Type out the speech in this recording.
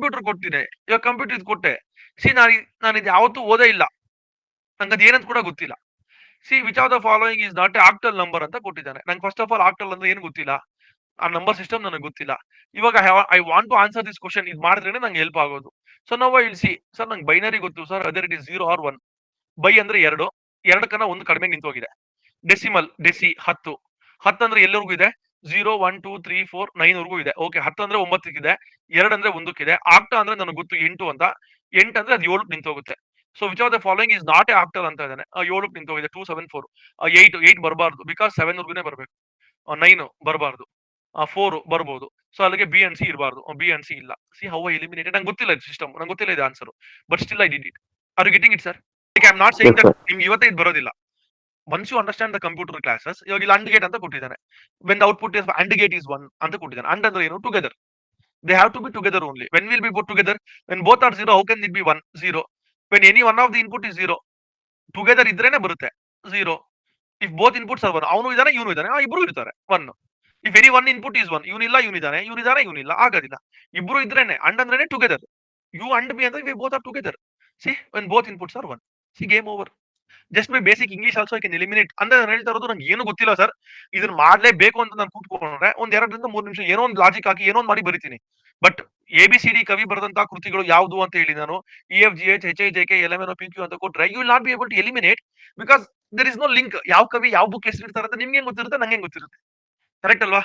Computer ಕೊಡ್ತೀನಿ. ಇವಾಗ computer ಇದು ಕೊಟ್ಟೆ. ಸಿ ನಾನು ಇದು ಯಾವತ್ತೂ ಓದೇ ಇಲ್ಲ. ನಂಗದ್ ಏನಂತ ಕೂಡ ಗೊತ್ತಿಲ್ಲ. C which of the following is not A octal number ಅಂತ ಕೊಟ್ಟಿದ್ದಾನೆ. ನಂಗೆ ಫಸ್ಟ್ ಆಫ್ ಆಲ್ ಆಕ್ಟಲ್ ಅಂದ್ರೆ ಏನು ಗೊತ್ತಿಲ್ಲ. ಆ ನಂಬರ್ ಸಿಸ್ಟಮ್ ನನಗೆ ಗೊತ್ತಿಲ್ಲ. ಇವಾಗ I want to answer this question ಇದು ಮಾಡಿದ್ರೇನೆ ನಂಗೆ ಹೆಲ್ಪ್ ಆಗೋದು. So now I will see sir ನಂಗೆ ಬೈನರಿ ಗೊತ್ತು sir either it is 0 or 1. Bi ಅಂದ್ರೆ 2 2 ಒಂದು ಕಡಿಮೆ ನಿಂತೋಗಿದೆ. ಡೆಸಿಮಲ್ ಡೆಸಿ 10 10 ಅಂದ್ರೆ ಎಲ್ಲರಿಗೂ ಇದೆ 0 1 2 3 4 9 ವರೆಗೂ ಇದೆ. ಓಕೆ 10 ಅಂದ್ರೆ 9 ಇದೆ 2 ಅಂದ್ರೆ 1 ಆಕ್ಟಾ ಅಂದ್ರೆ ನನಗೆ ಗೊತ್ತು 8 ಅಂತ 8 ಅಂದ್ರೆ ಅದು 7 ನಿಂತೋಗುತ್ತೆ. So which of the following is not a actor ಅಂತ ಇದ್ದಾನೆ. 7 ನಿಂತೋಗಿದೆ 274 8 ಬರಬಾರ್ದು ಬಿಕಾಸ್ 7 ವರ್ಗುನೇ ಬರಬೇಕು. 9 ಬರಬಾರ್ದು 4 ಬರ್ಬೋದು. ಸೊ ಅಲ್ಲಿಗೆ ಬಿ ಅಂಡ್ ಸಿ ಇರಬಾರ್ದು. ಬಿ ಅಂಡ್ ಸಿ ಇಲ್ಲ. ಸಿ ಹೌ ಐ ಎಲಿಮಿನೇಟೆಡ್ ನಂಗೆ ಗೊತ್ತಿಲ್ಲ ಇದು ಸಿಸ್ಟಮ್ ನಂಗೆ ಗೊತ್ತಿಲ್ಲ ಇದು answer but still I did it. Are you getting it sir? I am not saying Yes, that sir. ನಿಮ್ಗೆ ಇವತ್ತೇ ಇದು ಬರೋದಿಲ್ಲ. Once you understand the computer classes ಇವಾಗ ಇಲ್ಲಿ ಅಂಡ್ ಗೇಟ್ ಅಂತ ಕೊಟ್ಟಿದ್ದಾನೆ. When the output is AND gate is 1 ಅಂತ ಕೊಟ್ಟಿದ್ದಾನೆ. ಅಂಡ್ ಅಂದ್ರೆ ಏನು together. They have to be together only. When will be both together? When both are 0 how can it be 1 0? When any one of the input is 0 together ಇದ್ರೇನೆ ಬರುತ್ತೆ 0. If both inputs are 1 ಅವನು ಇದ್ದಾನೆ ಇವನು ಇದ್ದಾನೆ ಇಬ್ರು ಇರ್ತಾರೆ 1. If any one input is 1 ಇವನಿಲ್ಲ ಇವನಿಲ್ಲ ಆಗೋದಿಲ್ಲ. ಇಬ್ರು ಇದ್ರೇನೆ ಅಂಡ್ ಅಂದ್ರೇನೆ ಟುಗೆದರ್. ಯು ಅಂಡ್ ಮಿ ಅಂದ್ರೆ we both are together. See when both inputs are 1 C game over. Just by basic English also I can eliminate. ಅಂದ್ರೆ ನಾನು ಹೇಳ್ತಾ ಇರೋದು ನಂಗೆ ಏನು ಗೊತ್ತಿಲ್ಲ ಸರ್ ಇದನ್ನ ಮಾಡ್ಲೇಬೇಕು ಅಂತ ನಾನು ಕೂತ್ಕೊಂಡ್ರೆ ಒಂದ್ 2 ರಿಂದ 3 ನಿಮಿಷ ಏನೋ ಒಂದು ಲಾಜಿಕ್ ಹಾಕಿ ಏನೋ ಒಂದು ಮಾಡಿ ಬರಿತೀನಿ. ಬಟ್ ABCD ಕವಿ ಬರೆದಂತಹ ಕೃತಿಗಳು ಯಾವುದು ಅಂತ ಹೇಳಿ ನಾನು EFGH HIJK LMNO PQ ಅಂತ ಕೊಟ್ರೆ you will not be able to eliminate because there is no link. ಯಾವ ಕವಿ ಯಾವ ಬುಕ್ ಹೆಸರಿರ್ತಾರೆ ಅಂತ ನಿಮ್ಗೆ ಗೊತ್ತಿರುತ್ತೆ ನಂಗೆ ಗೊತ್ತಿರುತ್ತೆ. ಕರೆಕ್ಟ್ ಅಲ್ವಾ?